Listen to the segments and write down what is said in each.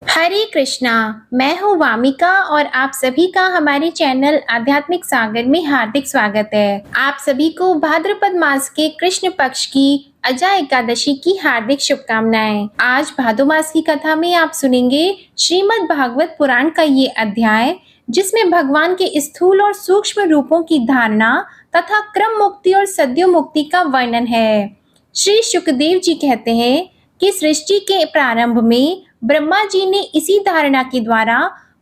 हरे कृष्णा। मैं हूँ वामिका और आप सभी का हमारे चैनल आध्यात्मिक सागर में हार्दिक स्वागत है। आप सभी को भाद्रपद मास के कृष्ण पक्ष की अजा एकादशी की हार्दिक शुभकामनाएं। आज भादो मास की कथा में आप सुनेंगे श्रीमद् भागवत पुराण का ये अध्याय, जिसमें भगवान के स्थूल और सूक्ष्म रूपों की धारणा तथा क्रम मुक्ति और सद्यो मुक्ति का वर्णन है। श्री सुखदेव जी कहते हैं कि सृष्टि के प्रारंभ में ब्रह्मा जी ने इसी धारणा के द्वारा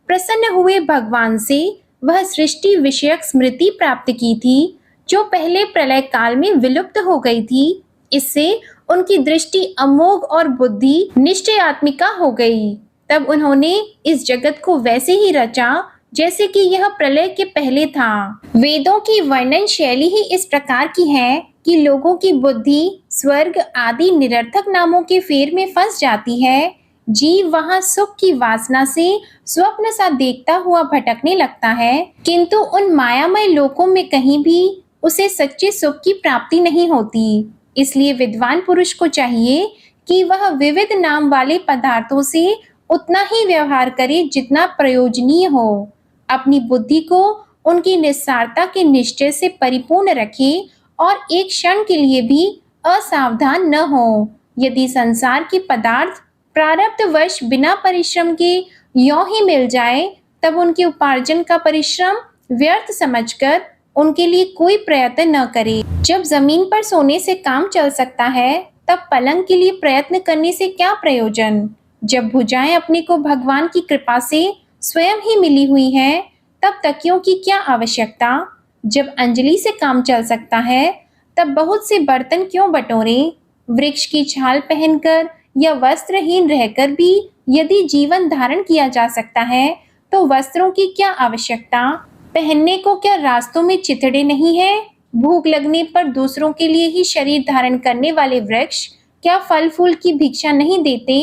प्रसन्न हुए भगवान से वह सृष्टि विषयक स्मृति प्राप्त की थी, जो पहले प्रलय काल में विलुप्त हो गई थी। इससे उनकी दृष्टि अमोघ और बुद्धि निश्चयात्मिका हो गई। तब उन्होंने इस जगत को वैसे ही रचा जैसे कि यह प्रलय के पहले था। वेदों की वर्णन शैली ही इस प्रकार की है कि लोगों की बुद्धि स्वर्ग आदि निरर्थक नामों के फेर में फंस जाती है। जीव वहां सुख की वासना से स्वप्न सा देखता हुआ भटकने लगता है, किंतु उन मायामय लोकों में कहीं भी उसे सच्चे सुख की प्राप्ति नहीं होती। इसलिए विद्वान पुरुष को चाहिए कि वह विविध नाम वाले पदार्थों से उतना ही व्यवहार करे जितना प्रयोजनीय हो। अपनी बुद्धि को उनकी निस्सारता के निश्चय से परिपूर्ण रखे और एक क्षण के लिए भी असावधान न हो। यदि संसार के पदार्थ प्रारब्धवश बिना परिश्रम के यों ही मिल जाए, तब उनके उपार्जन का परिश्रम व्यर्थ समझकर उनके लिए कोई प्रयत्न न करे। जब जमीन पर सोने से काम चल सकता है, तब पलंग के लिए प्रयत्न करने से क्या प्रयोजन। जब भुजाएं अपने को भगवान की कृपा से स्वयं ही मिली हुई हैं, तब तकियों की क्या आवश्यकता। जब अंजलि से काम चल सकता है, तब बहुत से बर्तन क्यों बटोरें। वृक्ष की छाल पहनकर या वस्त्रहीन रहकर भी यदि जीवन धारण किया जा सकता है, तो वस्त्रों की क्या आवश्यकता। पहनने को क्या रास्तों में चिथड़े नहीं है। भूख लगने पर दूसरों के लिए ही शरीर धारण करने वाले वृक्ष क्या फल फूल की भिक्षा नहीं देते।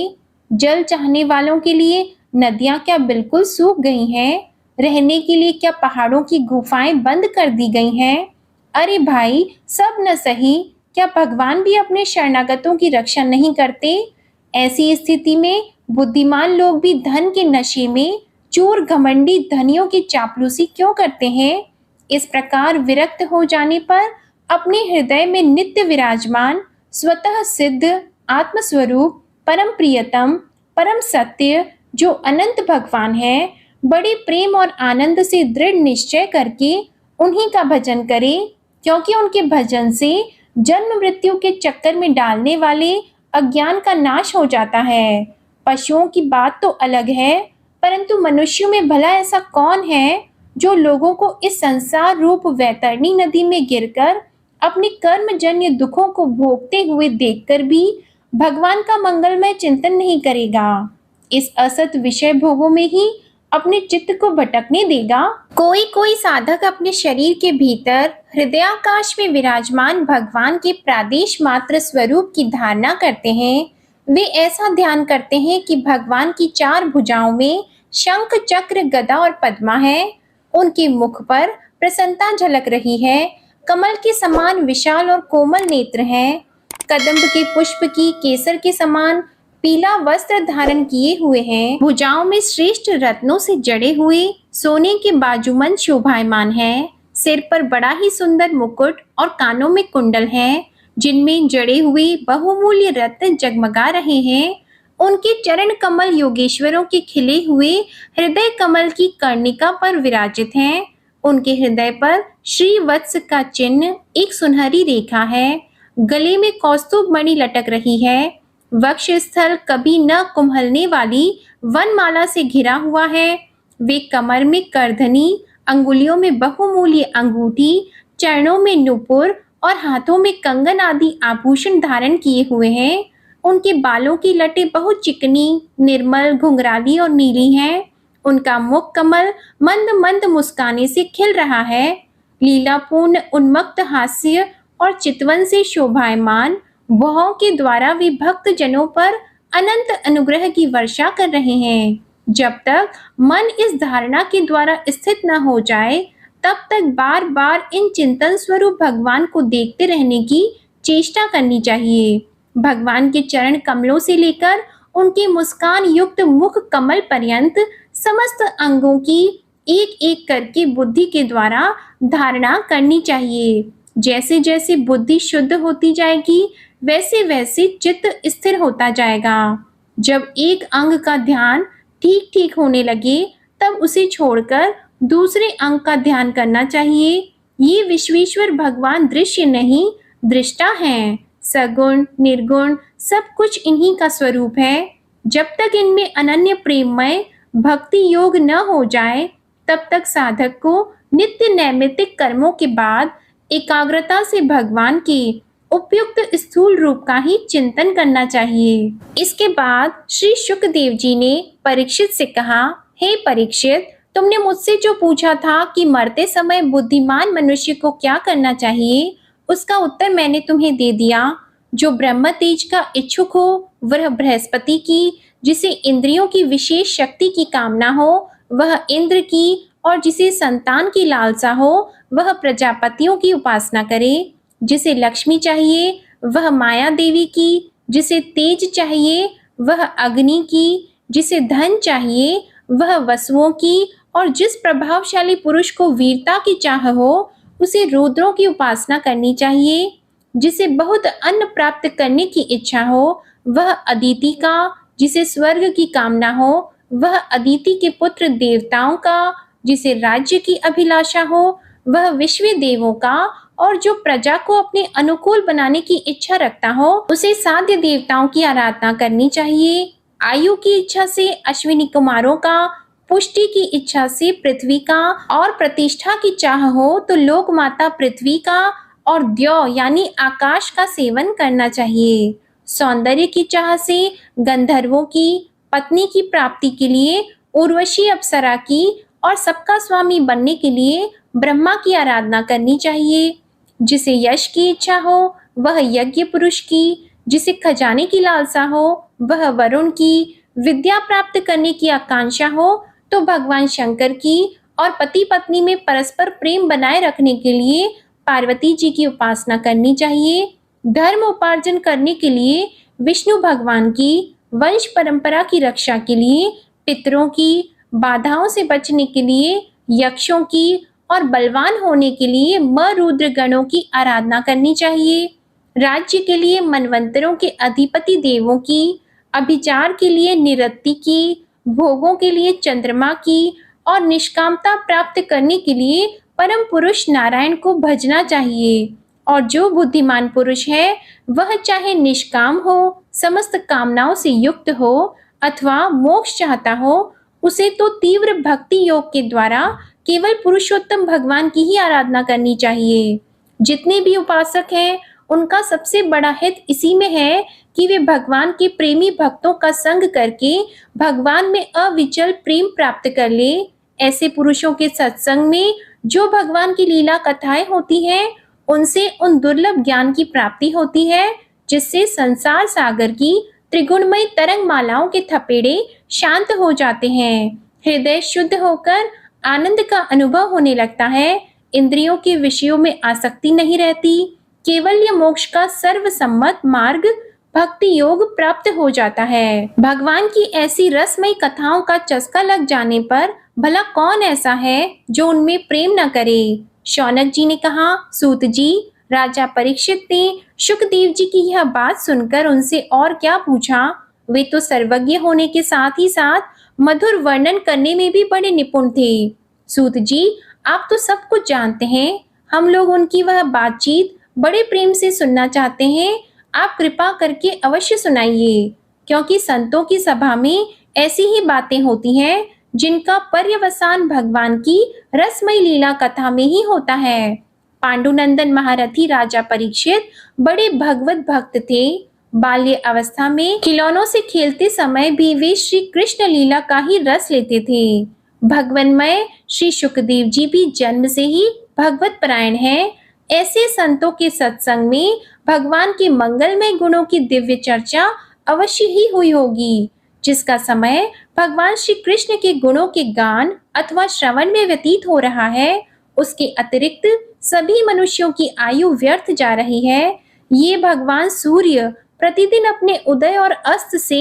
जल चाहने वालों के लिए नदियां क्या बिल्कुल सूख गई हैं। रहने के लिए क्या पहाड़ों की गुफाएं बंद कर दी गई हैं। अरे भाई, सब न सही, क्या भगवान भी अपने शरणागतों की रक्षा नहीं करते। ऐसी स्थिति में बुद्धिमान लोग भी धन के नशे में चूर घमंडी धनियों की चापलूसी क्यों करते हैं। इस प्रकार विरक्त हो जाने पर अपने हृदय में नित्य विराजमान स्वतः सिद्ध आत्मस्वरूप परम प्रियतम परम सत्य जो अनंत भगवान है, बड़े प्रेम और आनंद से दृढ़ निश्चय करके उन्हीं का भजन करें, क्योंकि उनके भजन से जन्म मृत्यु के चक्कर में डालने वाले अज्ञान का नाश हो जाता है। पशुओं की बात तो अलग है, परंतु मनुष्यों में भला ऐसा कौन है जो लोगों को इस संसार रूप वैतरणी नदी में गिरकर अपने कर्मजन्य दुखों को भोगते हुए देखकर भी भगवान का मंगलमय चिंतन नहीं करेगा। इस असत विषय भोगों में ही अपने चित्त को भटकने देगा। कोई कोई साधक अपने शरीर के भीतर हृदयाकाश में विराजमान भगवान के प्रादेश मात्र स्वरूप की धारणा करते हैं। वे ऐसा ध्यान करते हैं कि भगवान की चार भुजाओं में शंख चक्र गदा और पद्मा है। उनके मुख पर प्रसन्नता झलक रही है। कमल के समान विशाल और कोमल नेत्र हैं। कदम्ब के पुष्प की केसर के समान पीला वस्त्र धारण किए हुए हैं। भुजाओं में श्रेष्ठ रत्नों से जड़े हुए सोने के बाजूमंद शोभायमान है। सिर पर बड़ा ही सुंदर मुकुट और कानों में कुंडल हैं, जिनमें जड़े हुए बहुमूल्य रत्न जगमगा रहे हैं। उनके चरण कमल योगेश्वरों के खिले हुए हृदय कमल की कर्णिका पर विराजित हैं। उनके हृदय पर श्री वत्स का चिन्ह एक सुनहरी रेखा है। गले में कौस्तुभ मणि लटक रही है। वक्ष स्थल कभी न कुम्हलने वाली वनमाला से घिरा हुआ है। वे कमर में करधनी, अंगुलियों में बहुमूल्य अंगूठी, चरणों में नुपुर और हाथों में कंगन आदि आभूषण धारण किए हुए हैं। उनके बालों की लटें बहुत चिकनी, निर्मल, घुंघराली और नीली हैं। उनका मुख कमल मंद मंद मुस्काने से खिल रहा है। लीलापूर्ण उन्मत्त हास्य और चितवन से शोभायमान भौहों के द्वारा वे भक्त जनों पर अनंत अनुग्रह की वर्षा कर रहे हैं। जब तक मन इस धारणा के द्वारा स्थित न हो जाए, तब तक बार बार इन चिंतन स्वरूप भगवान को देखते रहने की चेष्टा करनी चाहिए। भगवान के चरण कमलों से लेकर उनके मुस्कान युक्त मुख कमल पर्यंत समस्त अंगों की एक एक करके बुद्धि के द्वारा धारणा करनी चाहिए। जैसे जैसे बुद्धि शुद्ध होती जाएगी वैसे वैसे चित्त स्थिर होता जाएगा। जब एक अंग का ध्यान ठीक ठीक होने लगे तब उसे छोड़कर दूसरे अंग का ध्यान करना चाहिए। ये विश्वेश्वर भगवान दृश्य नहीं दृष्टा हैं। सगुण निर्गुण सब कुछ इन्हीं का स्वरूप है। जब तक इनमें अनन्य प्रेममय भक्ति योग न हो जाए तब तक साधक को नित्य नैमित्तिक कर्मों के बाद एकाग्रता से भगवान के उपयुक्त स्थूल रूप का ही चिंतन करना चाहिए। इसके बाद श्री शुकदेव जी ने परीक्षित से कहा, हे परीक्षित, तुमने मुझसे जो पूछा था कि मरते समय बुद्धिमान मनुष्य को क्या करना चाहिए, उसका उत्तर मैंने तुम्हें दे दिया। जो ब्रह्म तेज का इच्छुक हो वह बृहस्पति की, जिसे इंद्रियों की विशेष शक्ति की कामना हो वह इंद्र की, और जिसे संतान की लालसा हो वह प्रजापतियों की उपासना करे। जिसे लक्ष्मी चाहिए वह माया देवी की, जिसे तेज चाहिए वह अग्नि की, जिसे धन चाहिए वह वसुओं की, और जिस प्रभावशाली पुरुष को वीरता की चाह हो उसे रुद्रों की उपासना करनी चाहिए। जिसे बहुत अन्न प्राप्त करने की इच्छा हो वह अदिति का, जिसे स्वर्ग की कामना हो वह अदिति के पुत्र देवताओं का, जिसे राज्य की अभिलाषा हो वह विश्व देवों का, और जो प्रजा को अपने अनुकूल बनाने की इच्छा रखता हो उसे साध्य देवताओं की आराधना करनी चाहिए। आयु की इच्छा से अश्विनी कुमारों का, पुष्टि की इच्छा से पृथ्वी का, और प्रतिष्ठा की चाह हो तो लोक माता पृथ्वी का और द्यौ यानी आकाश का सेवन करना चाहिए। सौंदर्य की चाह से गंधर्वों की, पत्नी की प्राप्ति के लिए उर्वशी अप्सरा की, और सबका स्वामी बनने के लिए ब्रह्मा की आराधना करनी चाहिए। जिसे यश की इच्छा हो वह यज्ञ पुरुष की, जिसे खजाने की लालसा हो वह वरुण की, विद्या प्राप्त करने की आकांक्षा हो तो भगवान शंकर की, और पति पत्नी में परस्पर प्रेम बनाए रखने के लिए पार्वती जी की उपासना करनी चाहिए। धर्म उपार्जन करने के लिए विष्णु भगवान की, वंश परंपरा की रक्षा के लिए पितरों की, बाधाओं से बचने के लिए यक्षों की, और बलवान होने के लिए मरुद्र गणों की आराधना करनी चाहिए। राज्य के लिए मनवंतरों के अधिपति देवों की, अभिचार के लिए निरति की, भोगों के लिए चंद्रमा की, और निष्कामता प्राप्त करने के लिए परम पुरुष नारायण को भजना चाहिए। और जो बुद्धिमान पुरुष है वह चाहे निष्काम हो, समस्त कामनाओं से युक्त हो अथवा मोक्ष चाहता हो, उसे तो तीव्र भक्ति योग के द्वारा केवल पुरुषोत्तम भगवान की ही आराधना करनी चाहिए। जितने भी उपासक हैं उनका सबसे बड़ा हित इसी में है कि वे भगवान के प्रेमी भक्तों का संग करके भगवान में अविचल प्रेम प्राप्त कर ले। ऐसे पुरुषों के सत्संग में जो भगवान की लीला कथाएं होती हैं उनसे उन दुर्लभ ज्ञान की प्राप्ति होती है जिससे संसार सागर की त्रिगुणमय तरंग मालाओं के थपेड़े शांत हो जाते हैं। हृदय शुद्ध होकर आनंद का अनुभव होने लगता है। इंद्रियों के विषयों में आसक्ति नहीं रहती। केवल मोक्ष का सर्वसम्मत मार्ग भक्ति योग प्राप्त हो जाता है। भगवान की ऐसी रसमयी कथाओं का चस्का लग जाने पर भला कौन ऐसा है जो उनमें प्रेम न करे। शौनक जी ने कहा, सूत जी, राजा परीक्षित ने शुकदेव जी की यह बात सुनकर उनसे और क्या पूछा। वे तो सर्वज्ञ होने के साथ ही साथ मधुर वर्णन करने में भी बड़े निपुण थे। सूत जी, आप तो सब कुछ जानते हैं। हम लोग उनकी वह बातचीत बड़े प्रेम से सुनना चाहते हैं। आप कृपा करके अवश्य सुनाइए, क्योंकि संतों की सभा में ऐसी ही बातें होती हैं जिनका पर्यवसान भगवान की रसमयी लीला कथा में ही होता है। पांडुनंदन महारथी राजा परीक्षित बड़े भगवत भक्त थे। बाल्य अवस्था में खिलौनों से खेलते समय भी वे श्री कृष्ण लीला का ही रस लेते थे। भगवन्मय श्री शुकदेव जी भी जन्म से ही भगवत परायण हैं। ऐसे संतों के सत्संग में भगवान के मंगलमय गुणों की दिव्य चर्चा अवश्य ही हुई होगी, जिसका समय भगवान श्री कृष्ण के गुणों के गान अथवा श्रवण में व्यतीत हो रहा है। उसके अतिरिक्त सभी मनुष्यों की आयु व्यर्थ जा रही है। ये भगवान सूर्य प्रतिदिन अपने उदय और अस्त से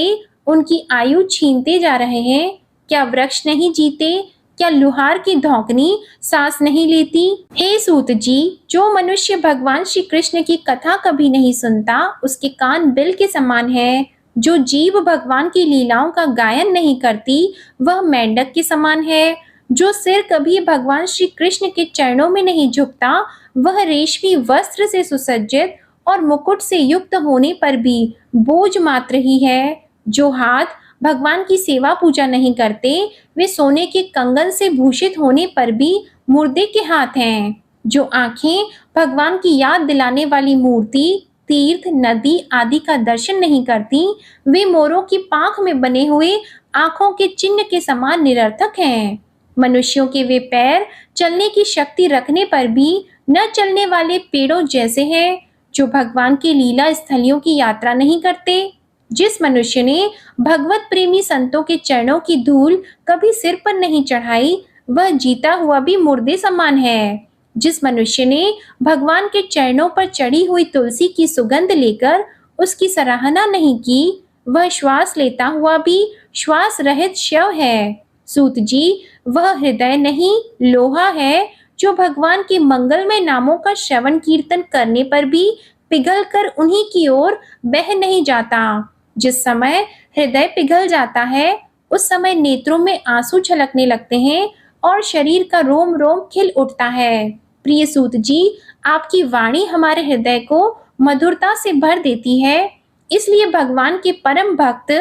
उनकी आयु छीनते जा रहे हैं? क्या वृक्ष नहीं जीते? क्या लुहार की धौंकनी सांस नहीं लेती? हे सूत जी, जो मनुष्य भगवान श्री कृष्ण की कथा कभी नहीं सुनता, उसके कान बिल के समान है। जो जीव भगवान की लीलाओं का गायन नहीं करती, वह मेंढक के समान है। जो सिर कभी भगवान श्री कृष्ण के चरणों में नहीं झुकता, वह रेशमी वस्त्र से सुसज्जित और मुकुट से युक्त होने पर भी बोझ मात्र ही है। जो हाथ भगवान की सेवा पूजा नहीं करते, वे सोने के कंगन से भूषित होने पर भी मुर्दे के हाथ हैं। जो आंखें भगवान की याद दिलाने वाली मूर्ति, तीर्थ, नदी आदि का दर्शन नहीं करती, वे मोरों की पाख में बने हुए आंखों के चिन्ह के समान निरर्थक हैं। मनुष्यों के वे पैर चलने की शक्ति रखने पर भी न चलने वाले पेड़ों जैसे हैं, जो भगवान की लीला स्थलियों की यात्रा नहीं करते। जिस मनुष्य ने भगवत प्रेमी संतों के चरणों की धूल कभी सिर पर नहीं चढ़ाई, वह जीता हुआ भी मुर्दे समान है। जिस मनुष्य ने भगवान के चरणों पर चढ़ी हुई तुलसी की सुगंध लेकर उसकी सराहना नहीं की, वह श्वास लेता हुआ भी श्वास रहित शव है। सूत जी, वह हृदय नहीं, लोहा है, जो भगवान के मंगलमय नामों का श्रवण कीर्तन करने पर भी पिघलकर उन्हीं की ओर बह नहीं जाता। जिस समय हृदय पिघल जाता है, उस समय नेत्रों में आंसू छलकने लगते हैं और शरीर का रोम रोम खिल उठता है। प्रिय सूत जी, आपकी वाणी हमारे हृदय को मधुरता से भर देती है। इसलिए भगवान के परम भक्त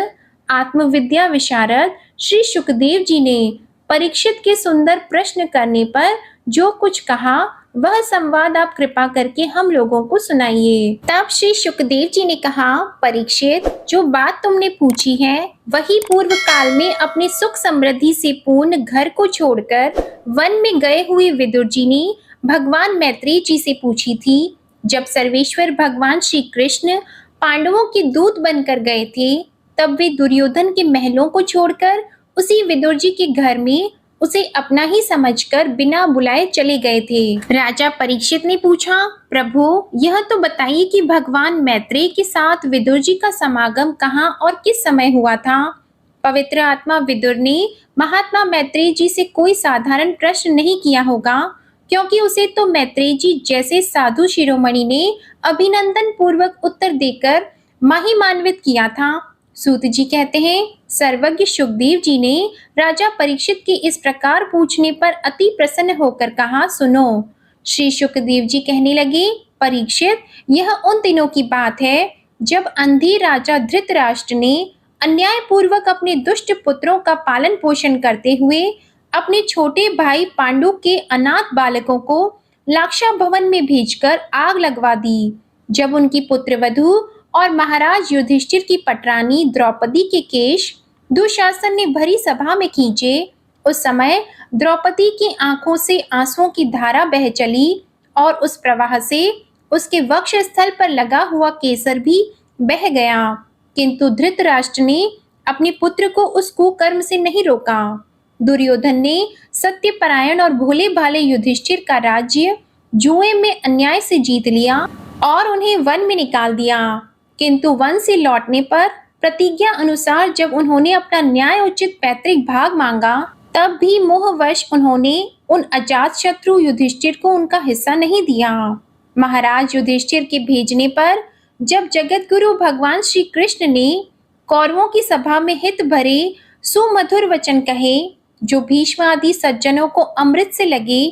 आत्मविद्या विशारद श्री सुखदेव जी ने परीक्षित के सुंदर प्रश्न करने पर जो कुछ कहा, वह संवाद आप कृपा करके हम लोगों को सुनाइए। तब श्री सुखदेव जी ने कहा, परीक्षित, जो बात तुमने पूछी है, वही पूर्व काल में अपने सुख समृद्धि से पूर्ण घर को छोड़कर वन में गए हुए विदुर जी ने भगवान मैत्रेय जी से पूछी थी। जब सर्वेश्वर भगवान श्री कृष्ण पांडवों के दूत बनकर गए थे, तब वे दुर्योधन के महलों को छोड़कर उसी विदुर जी के घर में उसे अपना ही समझकर बिना बुलाए चले गए थे। राजा परीक्षित ने पूछा, प्रभु, यह तो बताइए कि भगवान मैत्रेय के साथ विदुर जी का समागम कहाँ और किस समय हुआ था? पवित्र आत्मा विदुर ने महात्मा मैत्रेय जी से कोई साधारण प्रश्न नहीं किया होगा, क्योंकि उसे तो मैत्रेय जी जैसे साधु शिरोमणि ने अभिनंदन पूर्वक उत्तर देकर महिमान्वित किया था। सूत जी कहते हैं, सर्वज्ञ सुखदेव जी ने राजा परीक्षित के इस प्रकार पूछने पर अति प्रसन्न होकर कहा, सुनो। श्री सुखदेव जी कहने लगे, परीक्षित, यह उन दिनों की बात है जब अंधी राजा धृतराष्ट्र ने अन्यायपूर्वक अपने दुष्ट पुत्रों का पालन पोषण करते हुए अपने छोटे भाई पांडु के अनाथ बालकों को लाक्षा भवन में भेजकर आग लगवा दी। जब उनकी पुत्रवधू और महाराज युधिष्ठिर की पटरानी द्रौपदी के केश दुशासन ने भरी सभा में खींचे, उस समय द्रौपदी की आंखों से आंसुओं की धारा बह चली और उस प्रवाह से उसके वक्ष स्थल पर लगा हुआ केसर भी बह गया। किंतु धृतराष्ट्र ने अपने पुत्र को उस कुकर्म से नहीं रोका। दुर्योधन ने सत्यपरायण और भोले भाले युधिष्ठिर का राज्य जुए में अन्याय से जीत लिया और उन्हें वन में निकाल दिया। किंतु वन से लौटने पर प्रतिज्ञा अनुसार जब उन्होंने अपना न्याय उचित पैतृक भाग मांगा, तब भी मोहवश उन्होंने उन अजात शत्रु युधिष्ठिर को उनका हिस्सा नहीं दिया। महाराज युधिष्ठिर के भेजने पर जब जगत गुरु भगवान श्री कृष्ण ने कौरवों की सभा में हित भरे सुमधुर वचन कहे, जो भीष्म आदि सज्जनों को अमृत से लगे,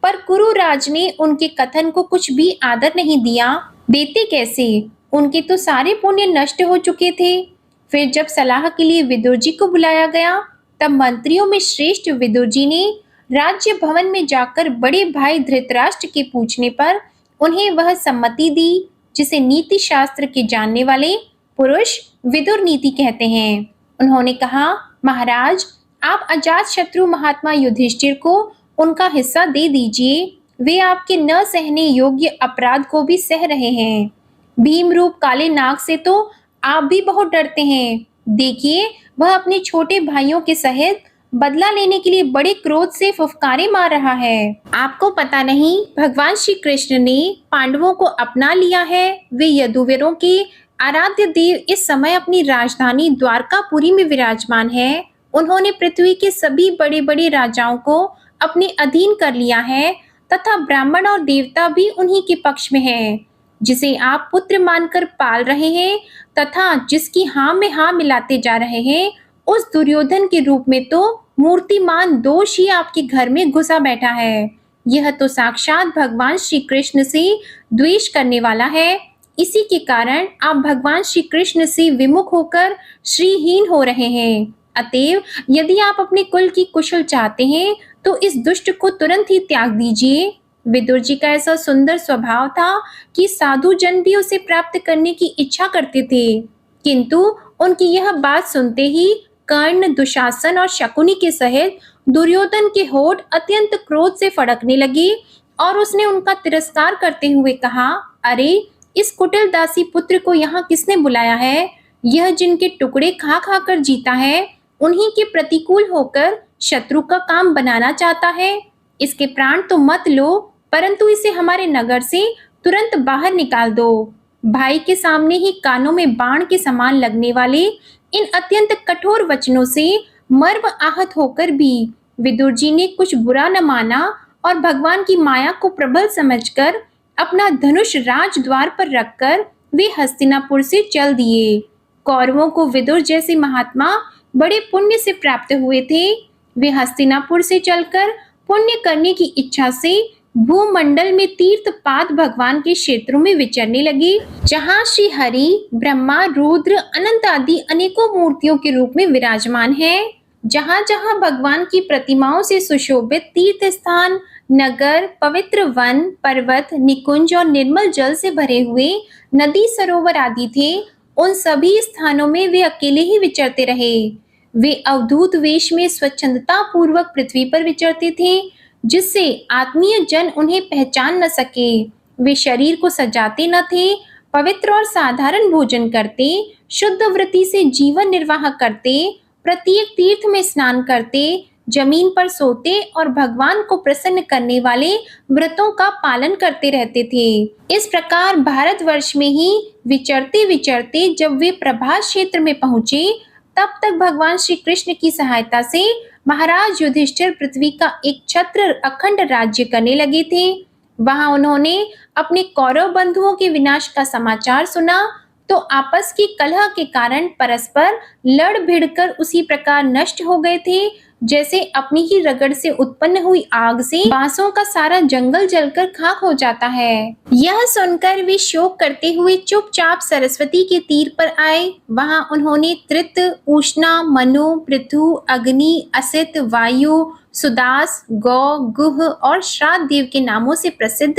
पर कुरुराज ने उनके कथन को कुछ भी आदर नहीं दिया। देते कैसे, उनके तो सारे पुण्य नष्ट हो चुके थे। फिर जब सलाह के लिए विदुर जी को बुलाया गया, तब मंत्रियों में श्रेष्ठ विदुर जी ने राज्य भवन में जाकर बड़े भाई धृतराष्ट्र के पूछने पर उन्हें वह सम्मति दी जिसे नीति शास्त्र के जानने वाले पुरुष विदुर नीति कहते हैं। उन्होंने कहा, महाराज, आप अजात शत्रु महात्मा युधिष्ठिर को उनका हिस्सा दे दीजिए। वे आपके न सहने योग्य अपराध को भी सह रहे हैं। भीम रूप काले नाग से तो आप भी बहुत डरते हैं। देखिए, वह अपने छोटे भाइयों के सहित बदला लेने के लिए बड़े क्रोध से फुफकारे मार रहा है। आपको पता नहीं, भगवान श्री कृष्ण ने पांडवों को अपना लिया है। वे यदुवीरों के आराध्य देव इस समय अपनी राजधानी द्वारकापुरी में विराजमान है। उन्होंने पृथ्वी के सभी बड़े-बड़े राजाओं को अपने अधीन कर लिया है तथा ब्राह्मण और देवता भी उन्हीं के पक्ष में हैं। जिसे आप पुत्र मानकर पाल रहे हैं तथा जिसकी हाँ में हाँ मिलाते जा रहे हैं, उस दुर्योधन के रूप में तो मूर्तिमान दोष ही आपके घर में घुसा बैठा है। यह तो साक्षात भगवान श्री कृष्ण से द्वेष करने वाला है। इसी के कारण आप भगवान श्री कृष्ण से विमुख होकर श्रीहीन हो रहे हैं। अतएव यदि आप अपने कुल की कुशल चाहते हैं तो इस दुष्ट को तुरंत ही त्याग दीजिए। विदुर जी का ऐसा सुंदर स्वभाव था कि साधु जन भी उसे प्राप्त करने की इच्छा करते थे, किंतु उनकी यह बात सुनते ही कर्ण, दुशासन और शकुनी के सहित दुर्योधन के होठ अत्यंत क्रोध से फड़कने लगे और उसने उनका तिरस्कार करते हुए कहा, अरे इस कुटिल दासी पुत्र को यहाँ किसने बुलाया है? यह जिनके टुकड़े खा खा कर जीता है, उन्हीं के प्रतिकूल होकर शत्रु का काम बनाना चाहता है। इसके प्राण तो मत लो, परंतु इसे हमारे नगर से तुरंत बाहर निकाल दो। भाई के सामने ही कानों में बाण के समान लगने वाले इन अत्यंत कठोर वचनों से मर्म आहत होकर भी विदुर जी ने कुछ बुरा न माना और भगवान की माया को प्रबल समझकर अपना धनुष राजद्वार पर रखकर वे हस्तिनापुर से चल दिए। कौरवों को विदुर जैसे महात्मा बड़े पुण्य से प्राप्त हुए थे। वे हस्तिनापुर से चलकर पुण्य करने की इच्छा से भूमंडल में तीर्थपाद भगवान के क्षेत्रों में विचरने लगे, जहाँ श्री हरि, ब्रह्मा, रुद्र, अनंत आदि अनेकों मूर्तियों के रूप में विराजमान हैं। जहाँ जहाँ भगवान की प्रतिमाओं से सुशोभित तीर्थ स्थान, नगर, पवित्र वन, पर्वत, निकुंज और निर्मल जल से भरे हुए नदी, सरोवर आदि थे, उन सभी स्थानों में वे अकेले ही विचरते रहे। वे अवधूत वेश में स्वच्छंदता पूर्वक पृथ्वी पर विचरते थे, जिससे आत्मीय जन उन्हें पहचान न सके। वे शरीर को सजाते न थे, पवित्र और साधारण भोजन करते, शुद्ध वृत्ति से जीवन निर्वाह करते, प्रत्येक तीर्थ में स्नान करते, जमीन पर सोते और भगवान को प्रसन्न करने वाले व्रतों का पालन करते रहते थे। इस प्रकार भारतवर्ष में ही विचरते विचरते जब वे प्रभास क्षेत्र में पहुंचे, तब तक भगवान श्री कृष्ण की सहायता से महाराज युधिष्ठिर पृथ्वी का एक छत्र अखंड राज्य करने लगे थे। वहां उन्होंने अपने कौरव बंधुओं के विनाश का समाचार सुना तो आपस की कलह के कारण परस्पर लड़ भिड़कर उसी प्रकार नष्ट हो गए थे, जैसे अपनी ही रगड़ से उत्पन्न हुई आग से बांसों का सारा जंगल जलकर खाक हो जाता है। यह सुनकर वे शोक करते हुए चुपचाप सरस्वती के तीर पर आए। वहां उन्होंने त्रित, उष्णा, मनु, पृथु, अग्नि, असित, वायु, सुदास, गौ, गुह और श्राद्ध देव के नामों से प्रसिद्ध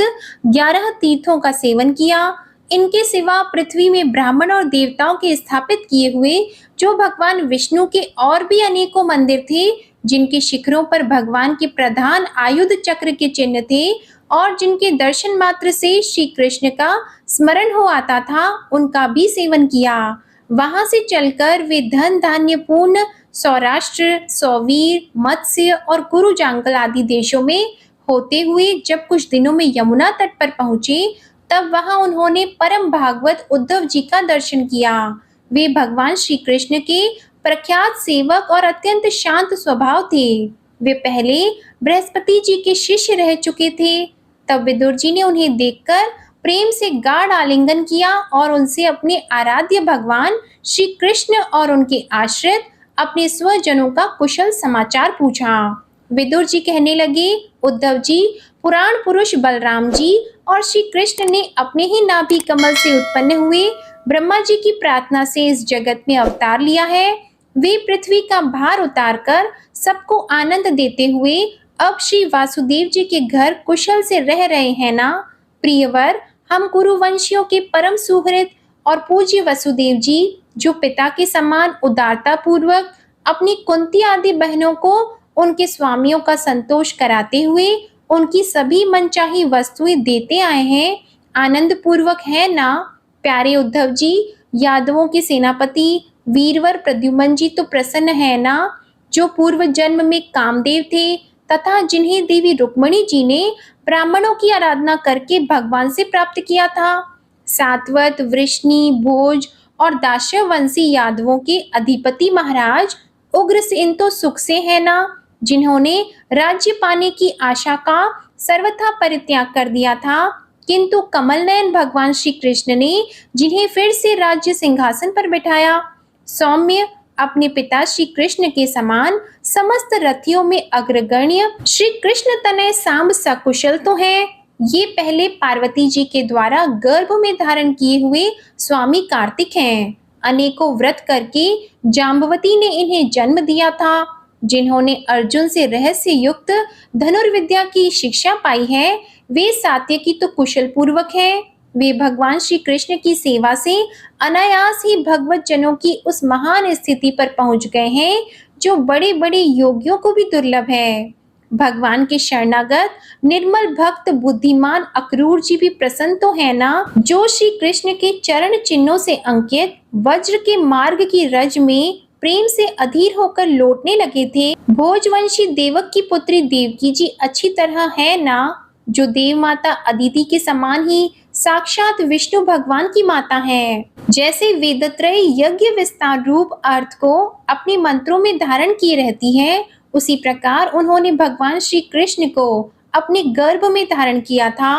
11 तीर्थों का सेवन किया। इनके सिवा पृथ्वी में ब्राह्मण और देवताओं के स्थापित किए हुए जो भगवान विष्णु के और भी अनेकों मंदिर थे, जिनके शिखरों पर भगवान के प्रधान आयुध चक्र के चिन्ह थे और जिनके दर्शन मात्र से श्री कृष्ण का स्मरण हो आता था, उनका भी सेवन किया। वहां से चलकर वे धन धान्य पूर्ण सौराष्ट्र, सौवीर, मत्स्य और कुरुजांगल आदि देशों में होते हुए जब कुछ दिनों में यमुना तट पर पहुंचे, तब वहां उन्होंने परम भागवत उद्धव जी का दर्शन किया। वे भगवान श्री कृष्ण के प्रख्यात सेवक और अत्यंत शांत स्वभाव थे। वे पहले बृहस्पति जी के शिष्य रह चुके थे। तब विदुर जी ने उन्हें देखकर प्रेम से गाढ़ आलिंगन किया और उनसे अपने आराध्य भगवान श्री कृष्ण और उनके आश्रित अपने स्वजनों का कुशल समाचार पूछा। विदुर जी कहने लगे, उद्धव जी, पुराण पुरुष बलराम जी और श्री कृष्ण ने अपने ही नाभि कमल से उत्पन्न हुए ब्रह्मा जी की प्रार्थना से इस जगत में अवतार लिया है। वे पृथ्वी का भार उतारकर सबको आनंद देते हुए अब श्री वासुदेव जी के घर कुशल से रह रहे हैं ना? प्रियवर, हम कुरुवंशियों के परम सुहृद और पूज्य वसुदेव जी, जो पिता के समान उदारता पूर्वक अपनी कुंती आदि बहनों को उनके स्वामियों का संतोष कराते हुए उनकी सभी मनचाही वस्तुएं देते आए हैं, आनंद पूर्वक है ना? प्यारे उद्धव जी, यादवों के सेनापति वीरवर प्रद्युम्न जी तो प्रसन्न है ना, जो पूर्व जन्म में कामदेव थे तथा जिन्हें देवी रुक्मणी जी ने ब्राह्मणों की आराधना करके भगवान से प्राप्त किया था। सातवत, वृष्णि, भोज और दाशवंशी यादवों के अधिपति महाराज उग्रसेन तो सुख से है ना, जिन्होंने राज्य पाने की आशा का सर्वथा परित्याग कर दिया था, किंतु कमल नयन भगवान श्री कृष्ण ने जिन्हें फिर से राज्य सिंहासन पर बिठाया। सौम्य, अपने पिता श्री कृष्ण के समान समस्त रथियों में अग्रगण्य श्री कृष्ण तनय सांब सकुशल तो हैं। ये पहले पार्वती जी के द्वारा गर्भ में धारण किए हुए स्वामी कार्तिक हैं। अनेकों व्रत करके जाम्बवती ने इन्हें जन्म दिया था, जिन्होंने अर्जुन से रहस्य युक्त धनुर्विद्या की शिक्षा पाई है। वे सात्यकी तो कुशल पूर्वक हैं। वे भगवान श्री कृष्ण की सेवा से अनायास ही भगवत जनों की उस महान स्थिति पर पहुंच गए हैं जो बड़े बड़े योगियों को भी दुर्लभ है। भगवान के शरणागत निर्मल भक्त बुद्धिमान अक्रूर जी भी प्रसन्न तो है ना, जो श्री कृष्ण के चरण चिन्हों से अंकित वज्र के मार्ग की रज में प्रेम से अधीर होकर लौटने लगे थे। भोजवंशी देवक की पुत्री देवकी जी अच्छी तरह है ना, जो देव माता अदिति के समान ही साक्षात विष्णु भगवान की माता है। जैसे वेदत्रय यज्ञ विस्तार रूप अर्थ को अपने मंत्रों में धारण किए रहती है, उसी प्रकार उन्होंने भगवान श्री कृष्ण को अपने गर्भ में धारण किया था।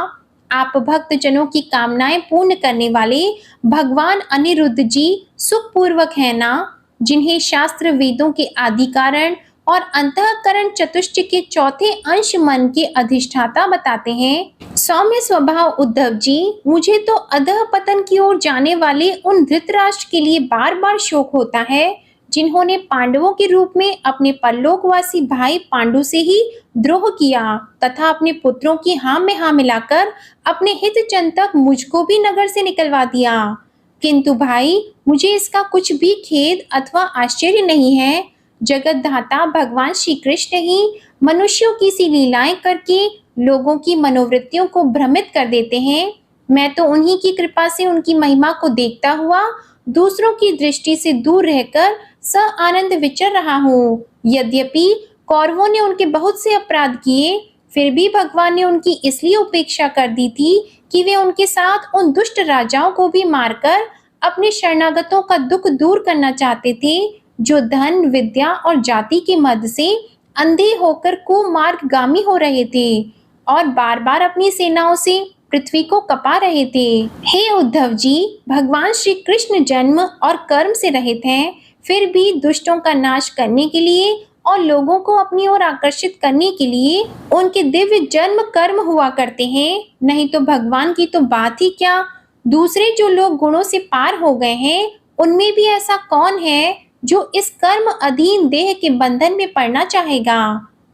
आप भक्त जनों की कामनाएं पूर्ण करने वाले भगवान अनिरुद्ध जी सुखपूर्वक है ना, जिन्हें शास्त्र वेदों के आदि कारण और अंतःकरण चतुष्ट के चौथे अंश मन के अधिष्ठाता बताते हैं। सौम्य स्वभाव उद्धव जी, मुझे तो अधः पतन की ओर जाने वाले उन धृतराष्ट्र के लिए बार बार शोक होता है, जिन्होंने पांडवों के रूप में अपने परलोकवासी भाई पांडु से ही द्रोह किया तथा अपने पुत्रों की हाँ में हाँ मिलाकर अपने हित जन तक मुझको भी नगर से निकलवा दिया। किंतु भाई, मुझे इसका कुछ भी खेद अथवा आश्चर्य नहीं है। जगत धाता भगवान श्री कृष्ण ही मनुष्यों की सी लीलाएं करके लोगों की मनोवृत्तियों को भ्रमित कर देते हैं। मैं तो उन्हीं की कृपा से उनकी महिमा को देखता हुआ दूसरों की दृष्टि से दूर रहकर स आनंद विचर रहा हूँ। यद्यपि कौरवों ने उनके बहुत से अपराध किए, फिर भी भगवान ने उनकी इसलिए उपेक्षा कर दी थी कि वे उनके साथ उन दुष्ट राजाओं को भी मारकर अपने शरणागतों का दुख दूर करना चाहते थे, जो धन, विद्या और जाति के मद से अंधे होकर कुमार्गगामी हो रहे थे और बार बार अपनी सेनाओं से पृथ्वी को कपा रहे थे। हे उद्धव जी, भगवान श्री कृष्ण जन्म और कर्म से रहित हैं, फिर भी दुष्टों का नाश करने के लिए और लोगों को अपनी ओर आकर्षित करने के लिए उनके दिव्य जन्म कर्म हुआ करते हैं। नहीं तो भगवान की तो बात ही क्या, दूसरे जो लोग गुणों से पार हो गए हैं, उनमें भी ऐसा कौन है जो इस कर्म अधीन देह के बंधन में पड़ना चाहेगा।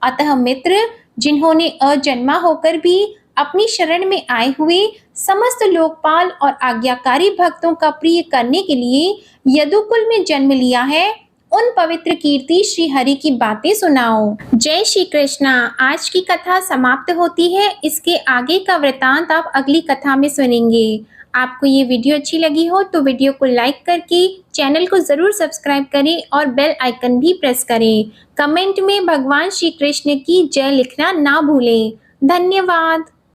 अतः मित्र, जिन्होंने अजन्मा होकर भी अपनी शरण में आए हुए समस्त लोकपाल और आज्ञाकारी भक्तों का प्रिय करने के लिए यदुकुल में जन्म लिया है, उन पवित्र कीर्ति श्री हरि की बातें सुनाओ। जय श्री कृष्णा। आज की कथा समाप्त होती है। इसके आगे का वृतांत आप अगली कथा में सुनेंगे। आपको ये वीडियो अच्छी लगी हो तो वीडियो को लाइक करके चैनल को जरूर सब्सक्राइब करें और बेल आइकन भी प्रेस करें। कमेंट में भगवान श्री कृष्ण की जय लिखना ना भूलें। धन्यवाद।